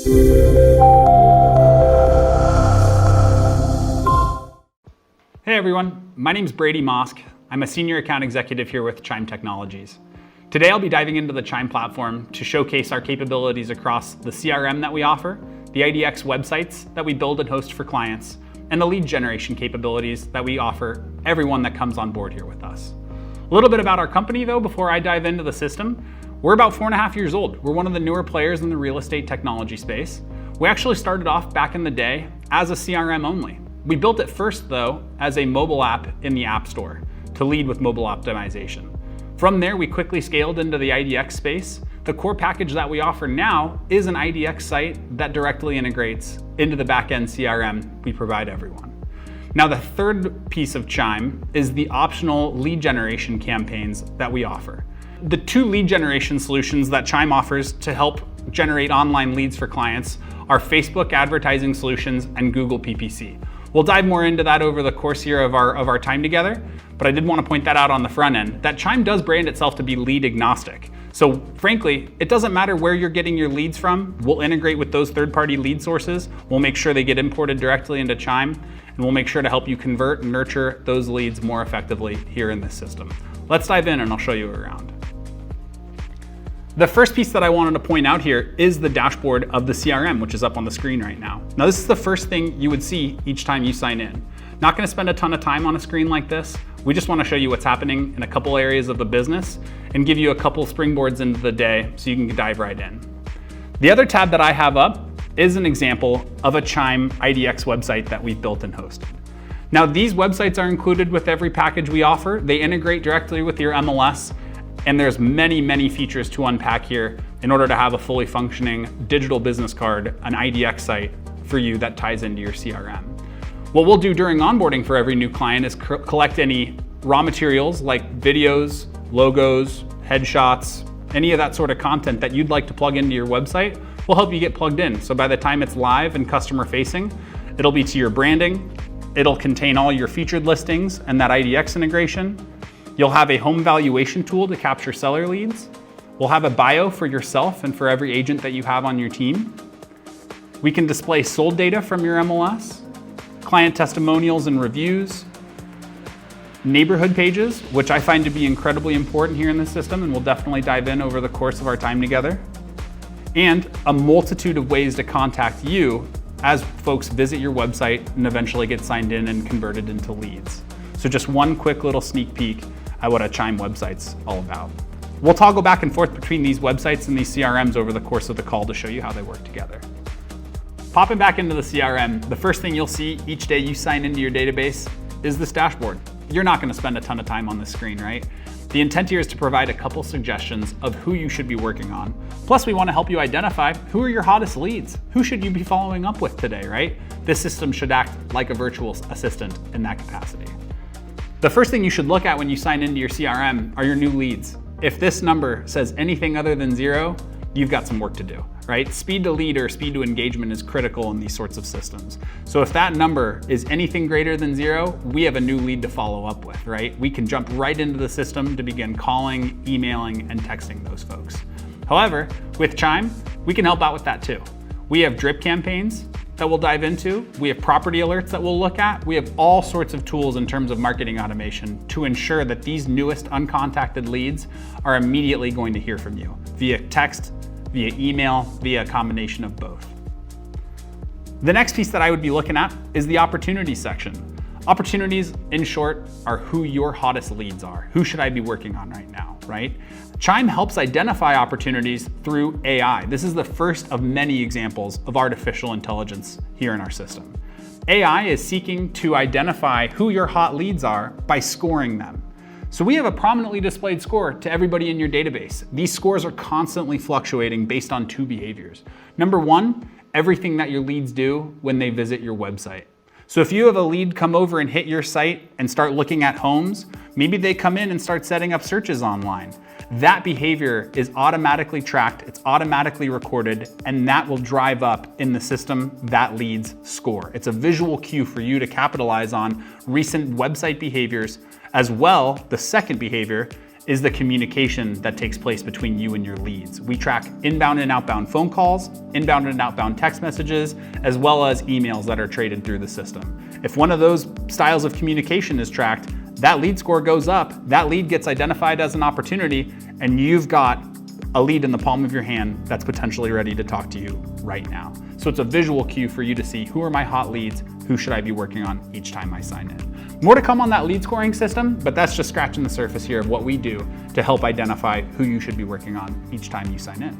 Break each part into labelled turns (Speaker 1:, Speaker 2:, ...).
Speaker 1: Hey everyone, my name's Brady Mosk. I'm a senior account executive here with Chime Technologies. Today I'll be diving into the Chime platform to showcase our capabilities across the CRM that we offer, the IDX websites that we build and host for clients, and the lead generation capabilities that we offer everyone that comes on board here with us. A little bit about our company though before I dive into the system. We're about 4.5 years old. We're one of the newer players in the real estate technology space. We actually started off back in the day as a CRM only. We built it first though as a mobile app in the App Store to lead with mobile optimization. From there, we quickly scaled into the IDX space. The core package that we offer now is an IDX site that directly integrates into the backend CRM we provide everyone. Now, the third piece of Chime is the optional lead generation campaigns that we offer. The two lead generation solutions that Chime offers to help generate online leads for clients are Facebook advertising solutions and Google PPC. We'll dive more into that over the course here of our time together, but I did want to point that out on the front end, that Chime does brand itself to be lead agnostic. So frankly, it doesn't matter where you're getting your leads from. We'll integrate with those third-party lead sources. We'll make sure they get imported directly into Chime, and we'll make sure to help you convert and nurture those leads more effectively here in this system. Let's dive in and I'll show you around. The first piece that I wanted to point out here is the dashboard of the CRM, which is up on the screen right now. Now, this is the first thing you would see each time you sign in. Not gonna spend a ton of time on a screen like this. We just wanna show you what's happening in a couple areas of the business and give you a couple springboards into the day so you can dive right in. The other tab that I have up is an example of a Chime IDX website that we've built and hosted. Now, these websites are included with every package we offer. They integrate directly with your MLS. And there's many features to unpack here in order to have a fully functioning digital business card, an IDX site for you that ties into your CRM. What we'll do during onboarding for every new client is collect any raw materials like videos, logos, headshots, any of that sort of content that you'd like to plug into your website. We'll help you get plugged in. So by the time it's live and customer facing, it'll be to your branding, it'll contain all your featured listings and that IDX integration. You'll have a home valuation tool to capture seller leads. We'll have a bio for yourself and for every agent that you have on your team. We can display sold data from your MLS, client testimonials and reviews, neighborhood pages, which I find to be incredibly important here in the system, and we'll definitely dive in over the course of our time together, and a multitude of ways to contact you as folks visit your website and eventually get signed in and converted into leads. So just one quick little sneak peek at what a Chime website's all about. We'll toggle back and forth between these websites and these CRMs over the course of the call to show you how they work together. Popping back into the CRM, the first thing you'll see each day you sign into your database is this dashboard. You're not gonna spend a ton of time on this screen, right? The intent here is to provide a couple suggestions of who you should be working on. Plus, we wanna help you identify who are your hottest leads. Who should you be following up with today, right? This system should act like a virtual assistant in that capacity. The first thing you should look at when you sign into your CRM are your new leads. If this number says anything other than 0, you've got some work to do, right? Speed to lead or speed to engagement is critical in these sorts of systems. So if that number is anything greater than 0, we have a new lead to follow up with, right? We can jump right into the system to begin calling, emailing, and texting those folks. However, with Chime, we can help out with that too. We have drip campaigns that we'll dive into. We have property alerts that we'll look at. We have all sorts of tools in terms of marketing automation to ensure that these newest uncontacted leads are immediately going to hear from you via text, via email, via a combination of both. The next piece that I would be looking at is the opportunities section. Opportunities, in short, are who your hottest leads are. Who should I be working on right now, right? Chime helps identify opportunities through AI. This is the first of many examples of artificial intelligence here in our system. AI is seeking to identify who your hot leads are by scoring them. So we have a prominently displayed score to everybody in your database. These scores are constantly fluctuating based on two behaviors. Number one, everything that your leads do when they visit your website. So if you have a lead come over and hit your site and start looking at homes, maybe they come in and start setting up searches online. That behavior is automatically tracked, it's automatically recorded, and that will drive up in the system that lead's score. It's a visual cue for you to capitalize on recent website behaviors. As well, the second behavior is the communication that takes place between you and your leads. We track inbound and outbound phone calls, inbound and outbound text messages, as well as emails that are traded through the system. If one of those styles of communication is tracked, that lead score goes up, that lead gets identified as an opportunity, and you've got a lead in the palm of your hand that's potentially ready to talk to you right now. So it's a visual cue for you to see, who are my hot leads, who should I be working on each time I sign in. More to come on that lead scoring system, but that's just scratching the surface here of what we do to help identify who you should be working on each time you sign in.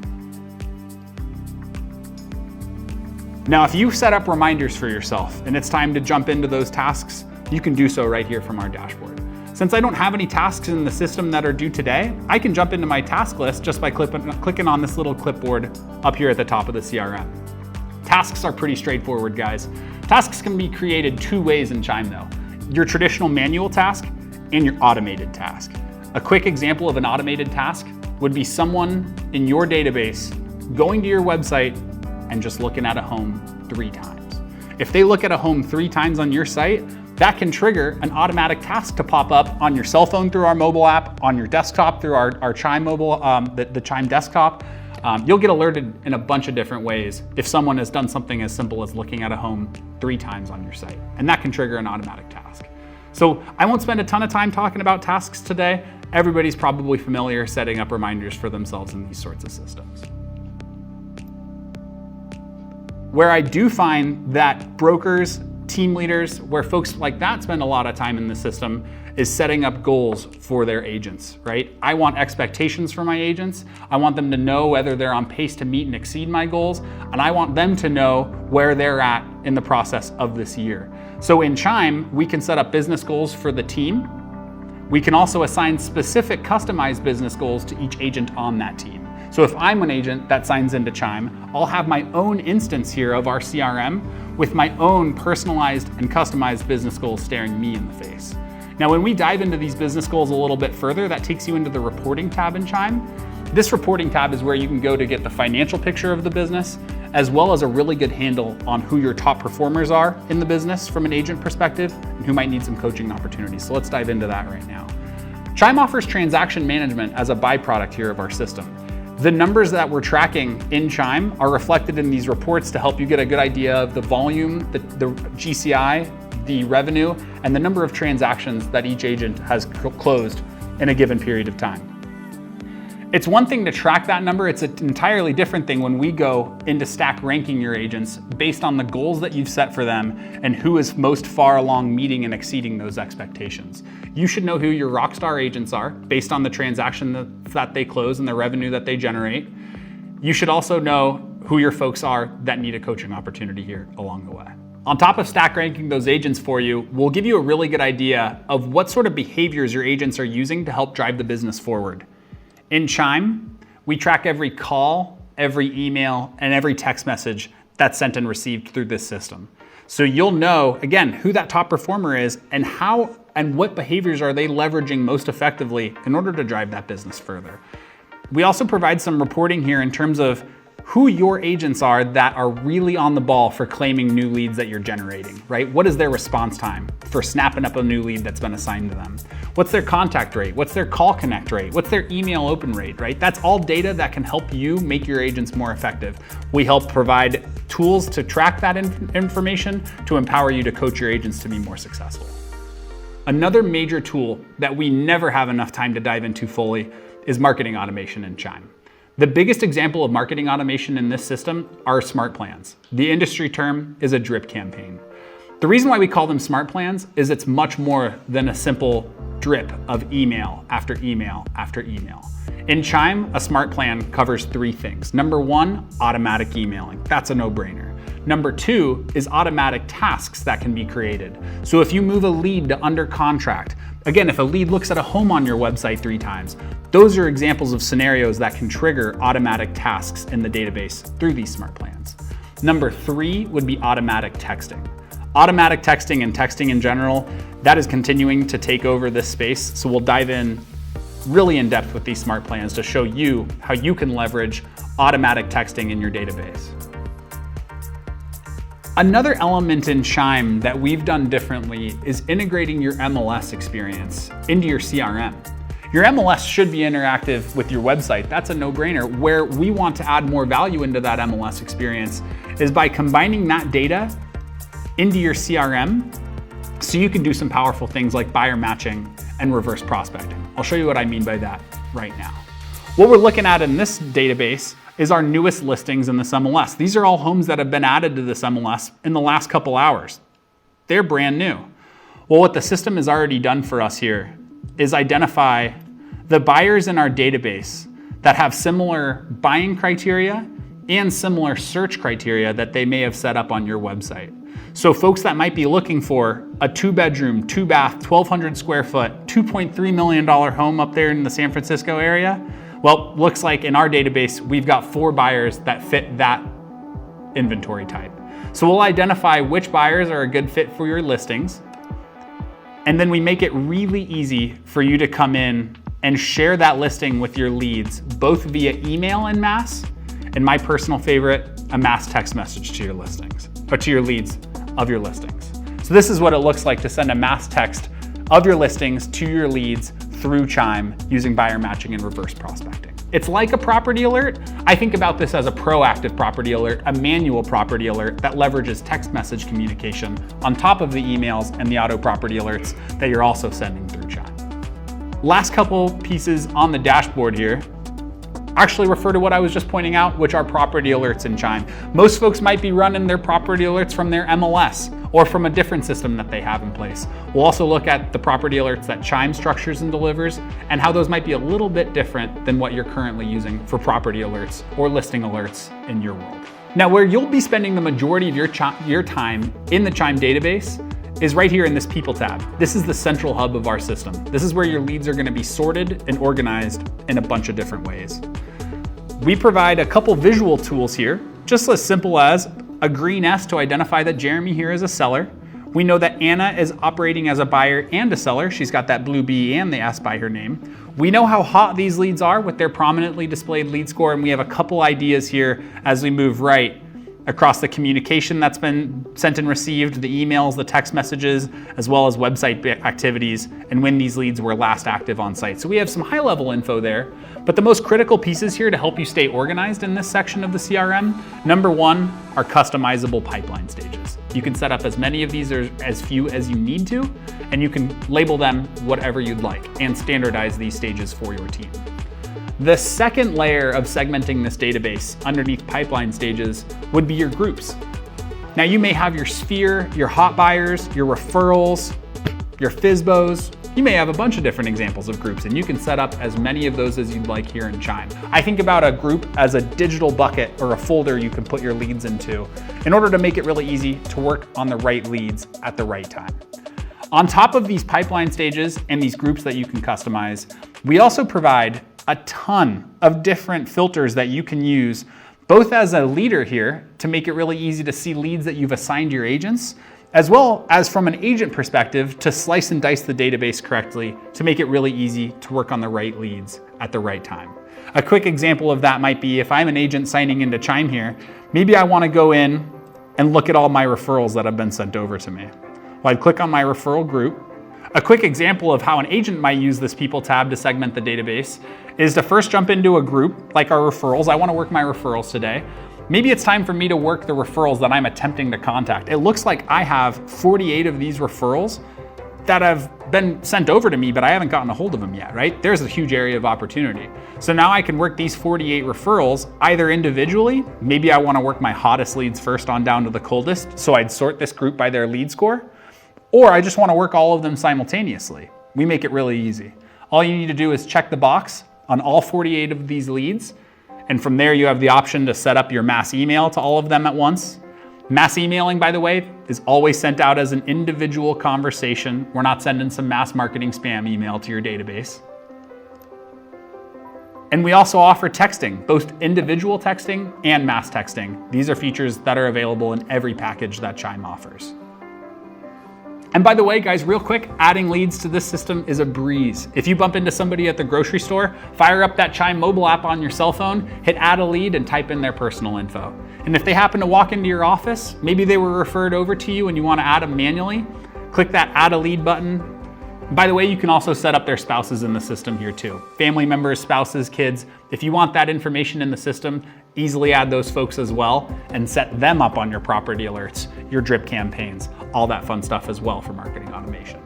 Speaker 1: Now, if you set up reminders for yourself and it's time to jump into those tasks, you can do so right here from our dashboard. Since I don't have any tasks in the system that are due today, I can jump into my task list just by clicking on this little clipboard up here at the top of the CRM. Tasks are pretty straightforward, guys. Tasks can be created two ways in Chime though. Your traditional manual task and your automated task. A quick example of an automated task would be someone in your database going to your website and just looking at a home 3 times. If they look at a home 3 times on your site, that can trigger an automatic task to pop up on your cell phone through our mobile app, on your desktop through our Chime mobile, the Chime desktop. You'll get alerted in a bunch of different ways if someone has done something as simple as looking at a home 3 times on your site, and that can trigger an automatic task. So I won't spend a ton of time talking about tasks today. Everybody's probably familiar setting up reminders for themselves in these sorts of systems. Where I do find that brokers, team leaders, where folks like that spend a lot of time in the system is setting up goals for their agents, right? I want expectations for my agents. I want them to know whether they're on pace to meet and exceed my goals, and I want them to know where they're at in the process of this year. So in Chime, we can set up business goals for the team. We can also assign specific customized business goals to each agent on that team. So if I'm an agent that signs into Chime, I'll have my own instance here of our CRM with my own personalized and customized business goals staring me in the face. Now, when we dive into these business goals a little bit further, that takes you into the reporting tab in Chime. This reporting tab is where you can go to get the financial picture of the business, as well as a really good handle on who your top performers are in the business from an agent perspective and who might need some coaching opportunities. So let's dive into that right now. Chime offers transaction management as a byproduct here of our system. The numbers that we're tracking in Chime are reflected in these reports to help you get a good idea of the volume, the GCI, the revenue, and the number of transactions that each agent has closed in a given period of time. It's one thing to track that number, it's an entirely different thing when we go into stack ranking your agents based on the goals that you've set for them and who is most far along meeting and exceeding those expectations. You should know who your rockstar agents are based on the transaction that they close and the revenue that they generate. You should also know who your folks are that need a coaching opportunity here along the way. On top of stack ranking those agents for you, we'll give you a really good idea of what sort of behaviors your agents are using to help drive the business forward. In Chime, we track every call, every email, and every text message that's sent and received through this system. So you'll know, again, who that top performer is and how and what behaviors are they leveraging most effectively in order to drive that business further. We also provide some reporting here in terms of who your agents are that are really on the ball for claiming new leads that you're generating, right? What is their response time for snapping up a new lead that's been assigned to them? What's their contact rate? What's their call connect rate? What's their email open rate, right? That's all data that can help you make your agents more effective. We help provide tools to track that information to empower you to coach your agents to be more successful. Another major tool that we never have enough time to dive into fully is marketing automation in Chime. The biggest example of marketing automation in this system are smart plans. The industry term is a drip campaign. The reason why we call them smart plans is it's much more than a simple drip of email after email after email. In Chime, a smart plan covers 3 things. Number 1, automatic emailing. That's a no-brainer. Number 2 is automatic tasks that can be created. So if you move a lead to under contract, again, if a lead looks at a home on your website 3 times, those are examples of scenarios that can trigger automatic tasks in the database through these smart plans. Number 3 would be automatic texting. Automatic texting and texting in general, that is continuing to take over this space. So we'll dive in really in depth with these smart plans to show you how you can leverage automatic texting in your database. Another element in Chime that we've done differently is integrating your MLS experience into your CRM. Your MLS should be interactive with your website. That's a no-brainer. Where we want to add more value into that MLS experience is by combining that data into your CRM so you can do some powerful things like buyer matching and reverse prospecting. I'll show you what I mean by that right now. What we're looking at in this database is our newest listings in this MLS. These are all homes that have been added to this MLS in the last couple hours. They're brand new. Well, what the system has already done for us here is identify the buyers in our database that have similar buying criteria and similar search criteria that they may have set up on your website. So folks that might be looking for a 2-bedroom, 2-bath, 1,200 square foot, $2.3 million home up there in the San Francisco area, well, looks like in our database, we've got 4 buyers that fit that inventory type. So we'll identify which buyers are a good fit for your listings, and then we make it really easy for you to come in and share that listing with your leads, both via email en masse, and my personal favorite, a mass text message to your listings, or to your leads of your listings. So this is what it looks like to send a mass text of your listings to your leads through Chime using buyer matching and reverse prospecting. It's like a property alert. I think about this as a proactive property alert, a manual property alert that leverages text message communication on top of the emails and the auto property alerts that you're also sending through Chime. Last couple pieces on the dashboard here actually refer to what I was just pointing out, which are property alerts in Chime. Most folks might be running their property alerts from their MLS or from a different system that they have in place. We'll also look at the property alerts that Chime structures and delivers and how those might be a little bit different than what you're currently using for property alerts or listing alerts in your world. Now, where you'll be spending the majority of your time in the Chime database is right here in this People tab. This is the central hub of our system. This is where your leads are gonna be sorted and organized in a bunch of different ways. We provide a couple visual tools here, just as simple as a green S to identify that Jeremy here is a seller. We know that Anna is operating as a buyer and a seller. She's got that blue B and the S by her name. We know how hot these leads are with their prominently displayed lead score, and we have a couple ideas here as we move right across the communication that's been sent and received, the emails, the text messages, as well as website activities, and when these leads were last active on site. So we have some high-level info there, but the most critical pieces here to help you stay organized in this section of the CRM, number one, are customizable pipeline stages. You can set up as many of these or as few as you need to, and you can label them whatever you'd like and standardize these stages for your team. The second layer of segmenting this database underneath pipeline stages would be your groups. Now you may have your sphere, your hot buyers, your referrals, your FSBOs. You may have a bunch of different examples of groups, and you can set up as many of those as you'd like here in Chime. I think about a group as a digital bucket or a folder you can put your leads into in order to make it really easy to work on the right leads at the right time. On top of these pipeline stages and these groups that you can customize, we also provide a ton of different filters that you can use, both as a leader here to make it really easy to see leads that you've assigned your agents, as well as from an agent perspective to slice and dice the database correctly to make it really easy to work on the right leads at the right time. A quick example of that might be if I'm an agent signing into Chime here, maybe I want to go in and look at all my referrals that have been sent over to me. Well, I'd click on my referral group. A quick example of how an agent might use this People tab to segment the database is to first jump into a group like our referrals. I want to work my referrals today. Maybe it's time for me to work the referrals that I'm attempting to contact. It looks like I have 48 of these referrals that have been sent over to me, but I haven't gotten a hold of them yet, right? There's a huge area of opportunity. So now I can work these 48 referrals either individually. Maybe I want to work my hottest leads first on down to the coldest. So I'd sort this group by their lead score. Or I just want to work all of them simultaneously. We make it really easy. All you need to do is check the box on all 48 of these leads. And from there, you have the option to set up your mass email to all of them at once. Mass emailing, by the way, is always sent out as an individual conversation. We're not sending some mass marketing spam email to your database. And we also offer texting, both individual texting and mass texting. These are features that are available in every package that Chime offers. And by the way, guys, real quick, adding leads to this system is a breeze. If you bump into somebody at the grocery store, fire up that Chime mobile app on your cell phone, hit add a lead and type in their personal info. And if they happen to walk into your office, maybe they were referred over to you and you want to add them manually, click that add a lead button, By the way, you can also set up their spouses in the system here too. Family members, spouses, kids. If you want that information in the system, easily add those folks as well and set them up on your property alerts, your drip campaigns, all that fun stuff as well for marketing automation.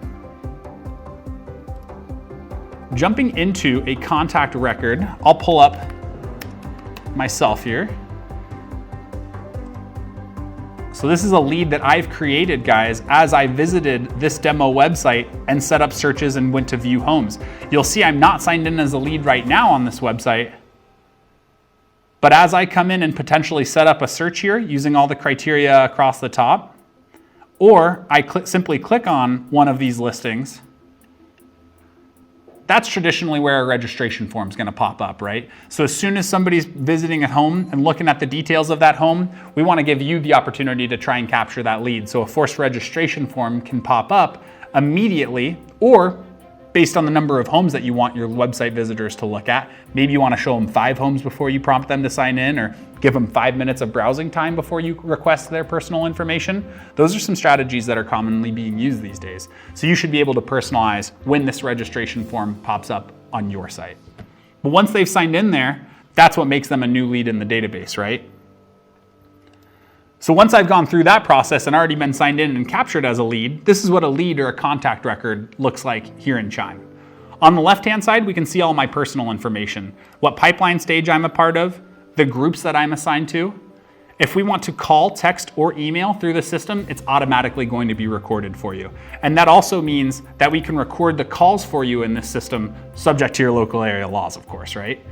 Speaker 1: Jumping into a contact record, I'll pull up myself here. So this is a lead that I've created, guys, as I visited this demo website and set up searches and went to view homes. You'll see I'm not signed in as a lead right now on this website, but as I come in and potentially set up a search here using all the criteria across the top, or I simply click on one of these listings, that's traditionally where a registration form is going to pop up, right? So as soon as somebody's visiting a home and looking at the details of that home, we want to give you the opportunity to try and capture that lead. So a forced registration form can pop up immediately, or based on the number of homes that you want your website visitors to look at. Maybe you want to show them 5 homes before you prompt them to sign in, or give them 5 minutes of browsing time before you request their personal information. Those are some strategies that are commonly being used these days. So you should be able to personalize when this registration form pops up on your site. But once they've signed in there, that's what makes them a new lead in the database, right? So once I've gone through that process and already been signed in and captured as a lead, this is what a lead or a contact record looks like here in Chime. On the left-hand side, we can see all my personal information, what pipeline stage I'm a part of, the groups that I'm assigned to. If we want to call, text, or email through the system, it's automatically going to be recorded for you. And that also means that we can record the calls for you in this system, subject to your local area laws, of course, right?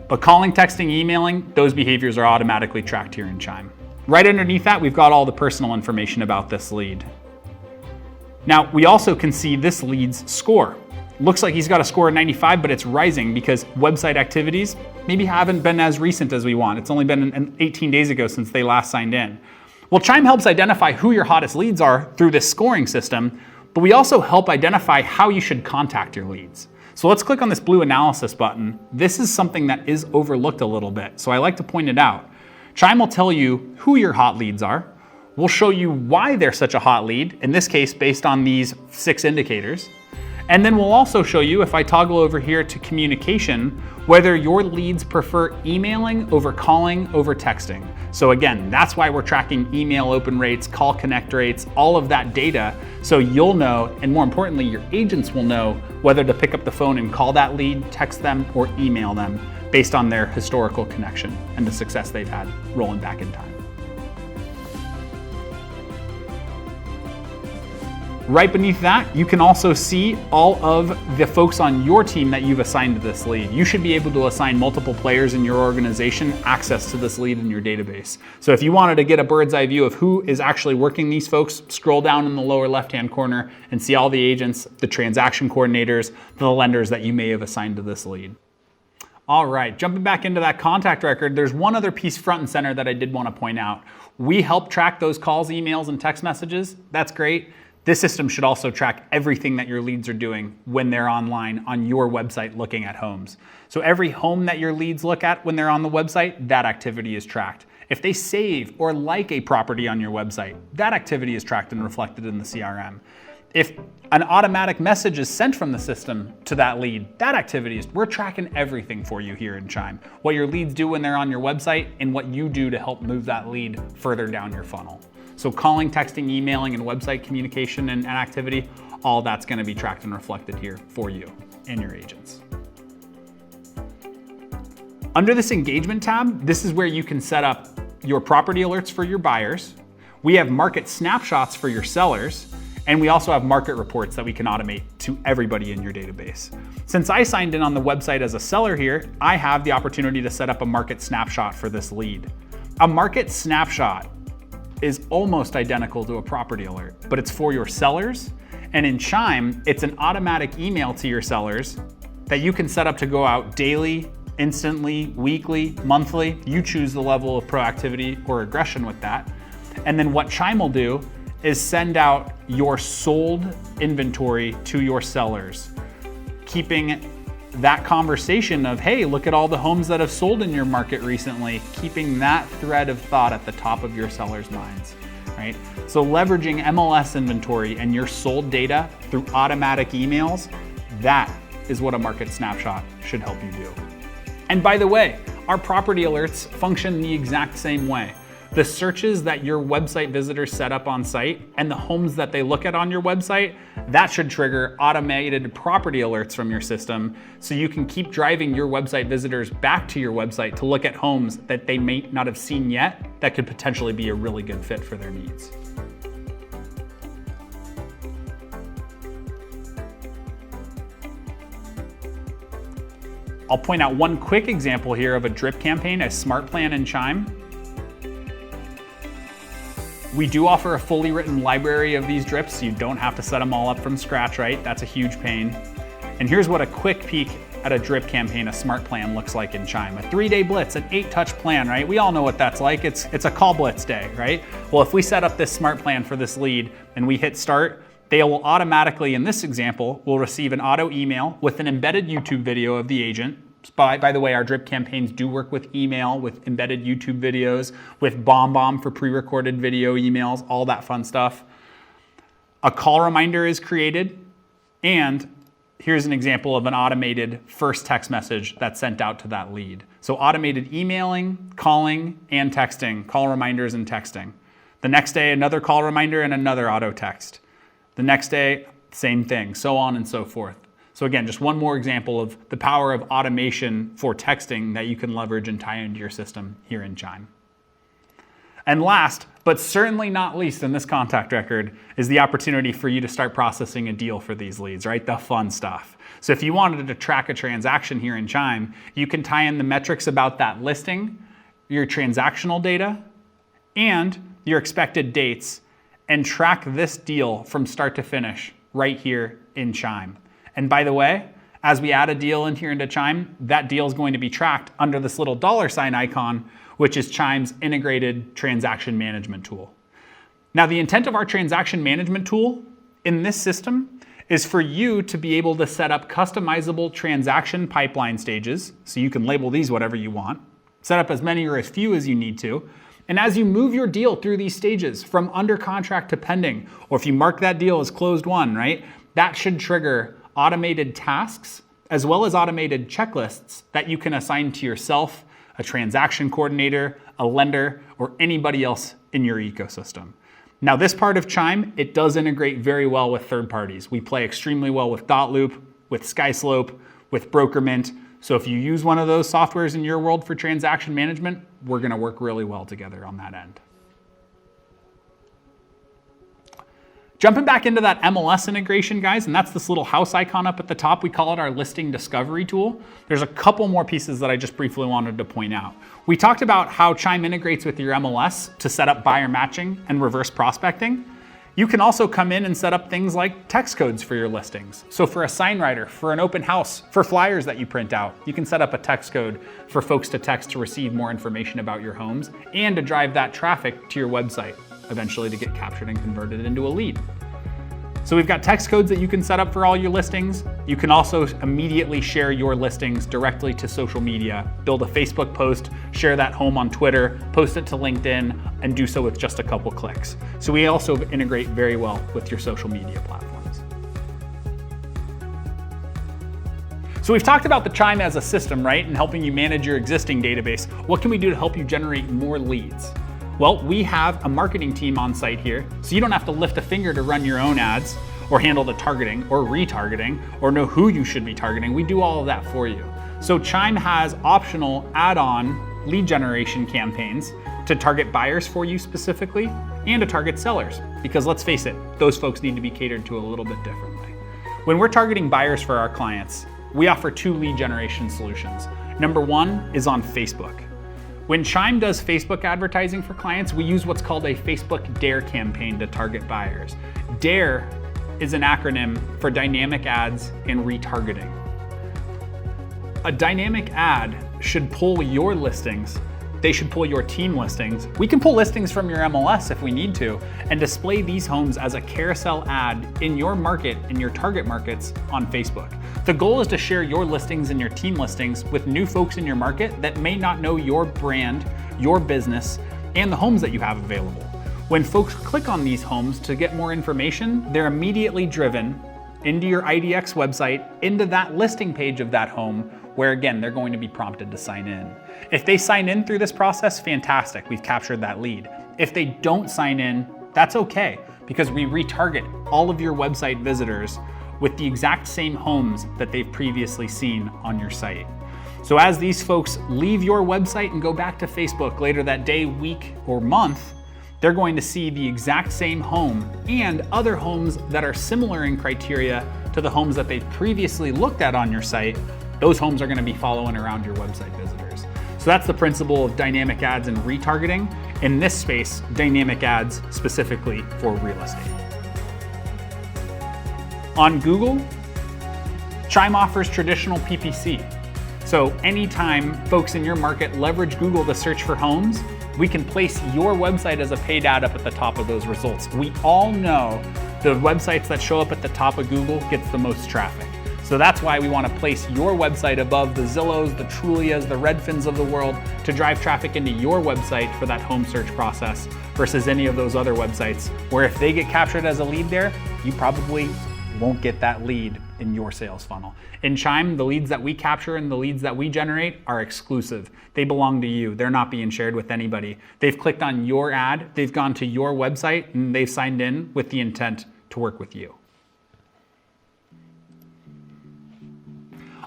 Speaker 1: But calling, texting, emailing, those behaviors are automatically tracked here in Chime. Right underneath that, we've got all the personal information about this lead. Now, we also can see this lead's score. Looks like he's got a score of 95, but it's rising because website activities maybe haven't been as recent as we want. It's only been 18 days ago since they last signed in. Well, Chime helps identify who your hottest leads are through this scoring system, but we also help identify how you should contact your leads. So let's click on this blue analysis button. This is something that is overlooked a little bit, so I like to point it out. Chime will tell you who your hot leads are. We'll show you why they're such a hot lead, in this case based on these 6 indicators. And then we'll also show you, if I toggle over here to communication, whether your leads prefer emailing over calling over texting. So again, that's why we're tracking email open rates, call connect rates, all of that data, so you'll know, and more importantly, your agents will know whether to pick up the phone and call that lead, text them, or email them based on their historical connection and the success they've had rolling back in time. Right beneath that, you can also see all of the folks on your team that you've assigned to this lead. You should be able to assign multiple players in your organization access to this lead in your database. So if you wanted to get a bird's eye view of who is actually working these folks, scroll down in the lower left-hand corner and see all the agents, the transaction coordinators, the lenders that you may have assigned to this lead. All right, jumping back into that contact record, there's one other piece front and center that I did want to point out. We help track those calls, emails, and text messages. That's great. This system should also track everything that your leads are doing when they're online on your website looking at homes. So every home that your leads look at when they're on the website, that activity is tracked. If they save or like a property on your website, that activity is tracked and reflected in the CRM. If an automatic message is sent from the system to that lead, that activity we're tracking everything for you here in Chime. What your leads do when they're on your website and what you do to help move that lead further down your funnel. So calling, texting, emailing, and website communication and activity, all that's gonna be tracked and reflected here for you and your agents. Under this engagement tab, this is where you can set up your property alerts for your buyers. We have market snapshots for your sellers, and we also have market reports that we can automate to everybody in your database. Since I signed in on the website as a seller here, I have the opportunity to set up a market snapshot for this lead. A market snapshot is almost identical to a property alert, but it's for your sellers. And in Chime, it's an automatic email to your sellers that you can set up to go out daily, instantly, weekly, monthly. You choose the level of proactivity or aggression with that. And then what Chime will do is send out your sold inventory to your sellers, keeping that conversation of, hey, look at all the homes that have sold in your market recently, keeping that thread of thought at the top of your sellers' minds. right? So leveraging MLS inventory and your sold data through automatic emails, that is what a market snapshot should help you do. And by the way, our property alerts function the exact same way. The searches that your website visitors set up on site and the homes that they look at on your website, that should trigger automated property alerts from your system so you can keep driving your website visitors back to your website to look at homes that they may not have seen yet that could potentially be a really good fit for their needs. I'll point out one quick example here of a drip campaign, a smart plan in Chime. We do offer a fully written library of these drips, so you don't have to set them all up from scratch, right? That's a huge pain. And here's what a quick peek at a drip campaign, a smart plan looks like in Chime. A 3-day blitz, an 8-touch plan, right? We all know what that's like. It's a call blitz day, right? Well, if we set up this smart plan for this lead and we hit start, they will automatically, in this example, will receive an auto email with an embedded YouTube video of the agent. By the way, our drip campaigns do work with email, with embedded YouTube videos, with BombBomb for pre-recorded video emails, all that fun stuff. A call reminder is created, and here's an example of an automated first text message that's sent out to that lead. So automated emailing, calling, and texting, call reminders and texting. The next day, another call reminder and another auto text. The next day, same thing, so on and so forth. So again, just one more example of the power of automation for texting that you can leverage and tie into your system here in Chime. And last, but certainly not least in this contact record, is the opportunity for you to start processing a deal for these leads, right? The fun stuff. So if you wanted to track a transaction here in Chime, you can tie in the metrics about that listing, your transactional data, and your expected dates, and track this deal from start to finish right here in Chime. And by the way, as we add a deal in here into Chime, that deal is going to be tracked under this little $ icon, which is Chime's integrated transaction management tool. Now, the intent of our transaction management tool in this system is for you to be able to set up customizable transaction pipeline stages, so you can label these whatever you want, set up as many or as few as you need to, and as you move your deal through these stages from under contract to pending, or if you mark that deal as closed won, right, that should trigger automated tasks as well as automated checklists that you can assign to yourself, a transaction coordinator, a lender, or anybody else in your ecosystem. Now, this part of Chime, it does integrate very well with third parties. We play extremely well with Dotloop, with SkySlope, with Brokermint. So if you use one of those softwares in your world for transaction management, we're gonna work really well together on that end. Jumping back into that MLS integration, guys, and that's this little house icon up at the top. We call it our listing discovery tool. There's a couple more pieces that I just briefly wanted to point out. We talked about how Chime integrates with your MLS to set up buyer matching and reverse prospecting. You can also come in and set up things like text codes for your listings. So for a sign writer, for an open house, for flyers that you print out, you can set up a text code for folks to text to receive more information about your homes and to drive that traffic to your website, eventually to get captured and converted into a lead. So we've got text codes that you can set up for all your listings. You can also immediately share your listings directly to social media, build a Facebook post, share that home on Twitter, post it to LinkedIn, and do so with just a couple clicks. So we also integrate very well with your social media platforms. So we've talked about the Chime as a system, right? And helping you manage your existing database. What can we do to help you generate more leads? Well, we have a marketing team on site here, so you don't have to lift a finger to run your own ads or handle the targeting or retargeting or know who you should be targeting. We do all of that for you. So Chime has optional add-on lead generation campaigns to target buyers for you specifically and to target sellers, because let's face it, those folks need to be catered to a little bit differently. When we're targeting buyers for our clients, we offer 2 lead generation solutions. Number 1 is on Facebook. When Chime does Facebook advertising for clients, we use what's called a Facebook Dare campaign to target buyers. Dare is an acronym for dynamic ads and retargeting. A dynamic ad should pull your listings. They should pull your team listings. We can pull listings from your MLS if we need to and display these homes as a carousel ad in your market, in your target markets on Facebook. The goal is to share your listings and your team listings with new folks in your market that may not know your brand, your business, and the homes that you have available. When folks click on these homes to get more information, they're immediately driven into your IDX website, into that listing page of that home, where again, they're going to be prompted to sign in. If they sign in through this process, fantastic, we've captured that lead. If they don't sign in, that's okay, because we retarget all of your website visitors with the exact same homes that they've previously seen on your site. So as these folks leave your website and go back to Facebook later that day, week, or month, they're going to see the exact same home and other homes that are similar in criteria to the homes that they've previously looked at on your site. Those homes are going to be following around your website visitors. So that's the principle of dynamic ads and retargeting. In this space, dynamic ads specifically for real estate. On Google, Chime offers traditional PPC. So anytime folks in your market leverage Google to search for homes, we can place your website as a paid ad up at the top of those results. We all know the websites that show up at the top of Google gets the most traffic. So that's why we want to place your website above the Zillows, the Trulias, the Redfins of the world to drive traffic into your website for that home search process versus any of those other websites where if they get captured as a lead there, you probably won't get that lead in your sales funnel. In Chime, the leads that we capture and the leads that we generate are exclusive. They belong to you. They're not being shared with anybody. They've clicked on your ad, they've gone to your website, and they've signed in with the intent to work with you.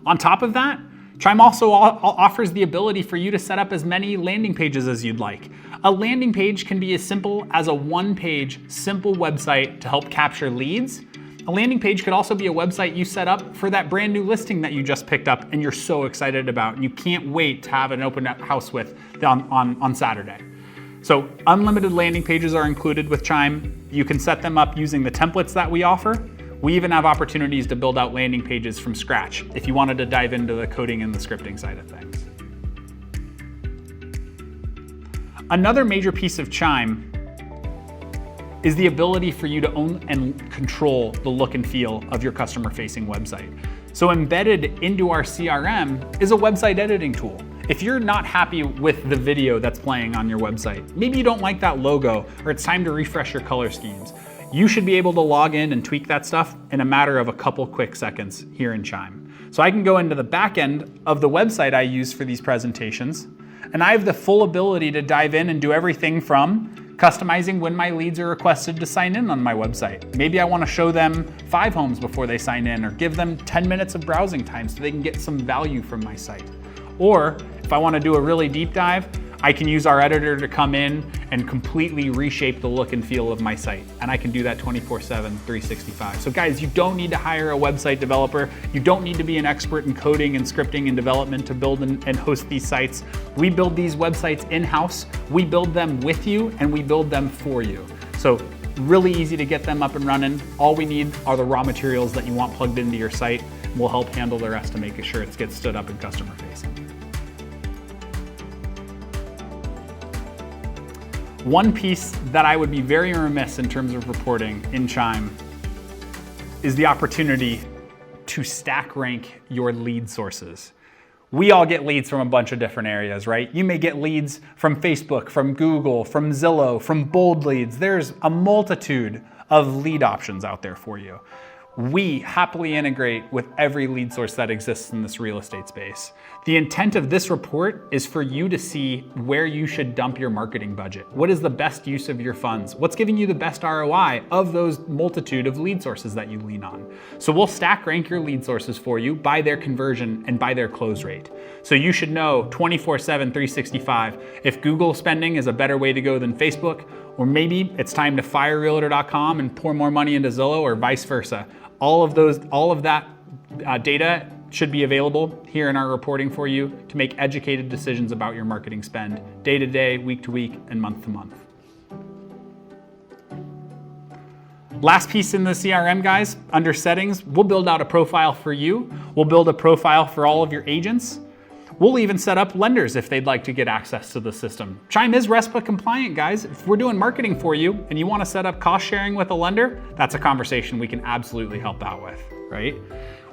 Speaker 1: On top of that, Chime also offers the ability for you to set up as many landing pages as you'd like. A landing page can be as simple as a one-page, simple website to help capture leads. A landing page could also be a website you set up for that brand new listing that you just picked up and you're so excited about and you can't wait to have an open house with on Saturday. So unlimited landing pages are included with Chime. You can set them up using the templates that we offer. We even have opportunities to build out landing pages from scratch if you wanted to dive into the coding and the scripting side of things. Another major piece of Chime is the ability for you to own and control the look and feel of your customer-facing website. So embedded into our CRM is a website editing tool. If you're not happy with the video that's playing on your website, maybe you don't like that logo, or it's time to refresh your color schemes, you should be able to log in and tweak that stuff in a matter of a couple quick seconds here in Chime. So I can go into the back end of the website I use for these presentations, and I have the full ability to dive in and do everything from customizing when my leads are requested to sign in on my website. Maybe I want to show them 5 homes before they sign in, or give them 10 minutes of browsing time so they can get some value from my site. Or if I want to do a really deep dive, I can use our editor to come in and completely reshape the look and feel of my site. And I can do that 24/7, 365. So guys, you don't need to hire a website developer. You don't need to be an expert in coding and scripting and development to build and host these sites. We build these websites in-house. We build them with you and we build them for you. So really easy to get them up and running. All we need are the raw materials that you want plugged into your site. We'll help handle the rest to make sure it gets stood up and customer facing. One piece that I would be very remiss in terms of reporting in Chime is the opportunity to stack rank your lead sources. We all get leads from a bunch of different areas, right? You may get leads from Facebook, from Google, from Zillow, from Bold Leads. There's a multitude of lead options out there for you. We happily integrate with every lead source that exists in this real estate space. The intent of this report is for you to see where you should dump your marketing budget. What is the best use of your funds? What's giving you the best ROI of those multitude of lead sources that you lean on? So we'll stack rank your lead sources for you by their conversion and by their close rate. So you should know 24/7, 365 if Google spending is a better way to go than Facebook, or maybe it's time to fire Realtor.com and pour more money into Zillow, or vice versa. All of that data should be available here in our reporting for you to make educated decisions about your marketing spend day to day, week to week, and month to month. Last piece in the CRM, guys, under settings, we'll build out a profile for you. We'll build a profile for all of your agents. We'll even set up lenders if they'd like to get access to the system. Chime is RESPA compliant, guys. If we're doing marketing for you and you want to set up cost sharing with a lender, that's a conversation we can absolutely help out with, right?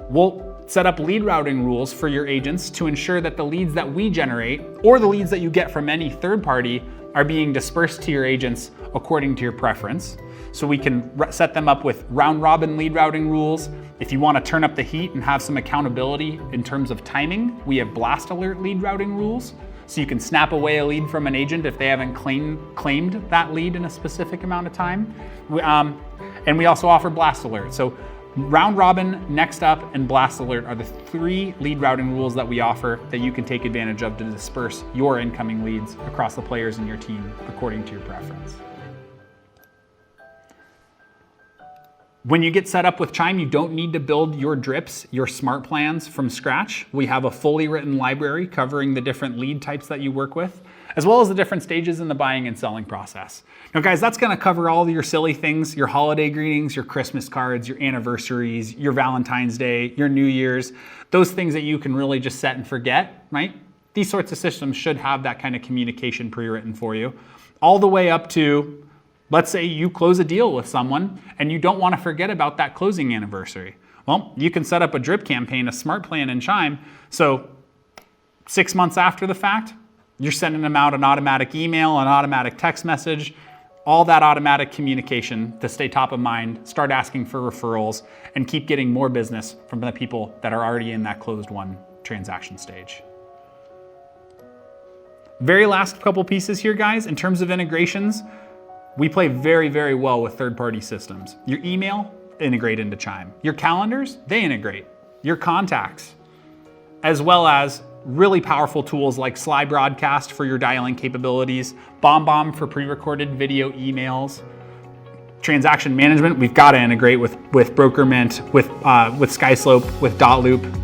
Speaker 1: We'll set up lead routing rules for your agents to ensure that the leads that we generate or the leads that you get from any third party are being dispersed to your agents according to your preference. So we can set them up with round robin lead routing rules. If you want to turn up the heat and have some accountability in terms of timing, we have blast alert lead routing rules. So you can snap away a lead from an agent if they haven't claimed that lead in a specific amount of time. And we also offer blast alert. So round robin, next up, and blast alert are the 3 lead routing rules that we offer that you can take advantage of to disperse your incoming leads across the players in your team according to your preference. When you get set up with Chime, you don't need to build your drips, your smart plans from scratch. We have a fully written library covering the different lead types that you work with, as well as the different stages in the buying and selling process. Now guys, that's gonna cover all of your silly things, your holiday greetings, your Christmas cards, your anniversaries, your Valentine's Day, your New Year's, those things that you can really just set and forget, right? These sorts of systems should have that kind of communication pre-written for you, all the way up to, let's say you close a deal with someone and you don't want to forget about that closing anniversary. Well, you can set up a drip campaign, a smart plan in Chime. So 6 months after the fact, you're sending them out an automatic email, an automatic text message, all that automatic communication to stay top of mind, start asking for referrals, and keep getting more business from the people that are already in that closed won transaction stage. Very last couple pieces here, guys, in terms of integrations, we play very, very well with third-party systems. Your email, integrate into Chime. Your calendars, they integrate. Your contacts, as well as really powerful tools like Sly Broadcast for your dialing capabilities, BombBomb for pre-recorded video emails. Transaction management, we've got to integrate with Brokermint, with SkySlope, with Dotloop.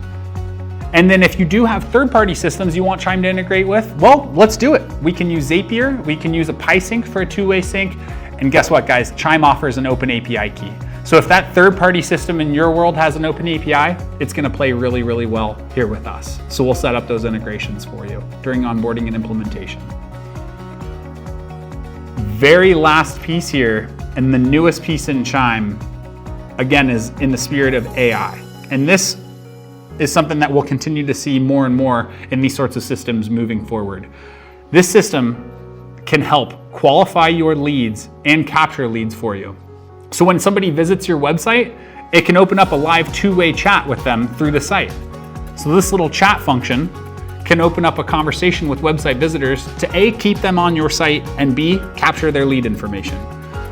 Speaker 1: And then if you do have third-party systems you want Chime to integrate with, well, let's do it. We can use Zapier, we can use a PieSync for a two-way sync, and guess what, guys? Chime offers an open API key. So if that third-party system in your world has an open API, it's gonna play really, really well here with us. So we'll set up those integrations for you during onboarding and implementation. Very last piece here, and the newest piece in Chime, again, is in the spirit of AI. And this is something that we'll continue to see more and more in these sorts of systems moving forward. This system can help qualify your leads and capture leads for you. So when somebody visits your website, it can open up a live two-way chat with them through the site. So this little chat function can open up a conversation with website visitors to A, keep them on your site, and B, capture their lead information.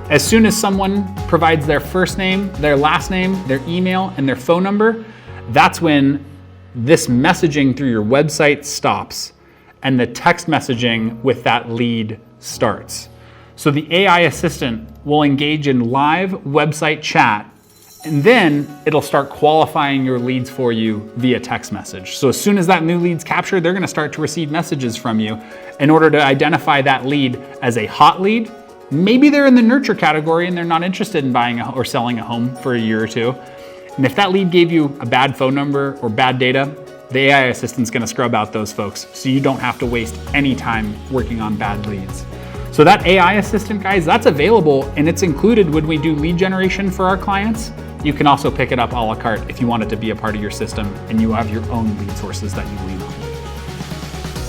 Speaker 1: As soon as someone provides their first name, their last name, their email, and their phone number, that's when this messaging through your website stops and the text messaging with that lead starts. So the AI assistant will engage in live website chat, and then it'll start qualifying your leads for you via text message. So as soon as that new lead's captured, they're gonna start to receive messages from you in order to identify that lead as a hot lead. Maybe they're in the nurture category and they're not interested in buying or selling a home for a year or two. And if that lead gave you a bad phone number or bad data, the AI assistant's gonna scrub out those folks so you don't have to waste any time working on bad leads. So that AI assistant, guys, that's available and it's included when we do lead generation for our clients. You can also pick it up a la carte if you want it to be a part of your system and you have your own lead sources that you lean on.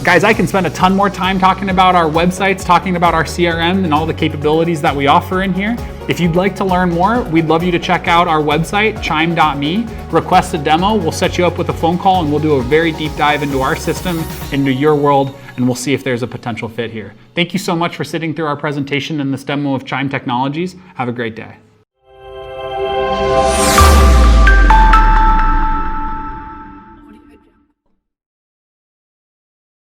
Speaker 1: Guys, I can spend a ton more time talking about our websites, talking about our CRM and all the capabilities that we offer in here. If you'd like to learn more, we'd love you to check out our website, chime.me. Request a demo, we'll set you up with a phone call and we'll do a very deep dive into our system, into your world, and we'll see if there's a potential fit here. Thank you so much for sitting through our presentation and this demo of Chime Technologies. Have a great day.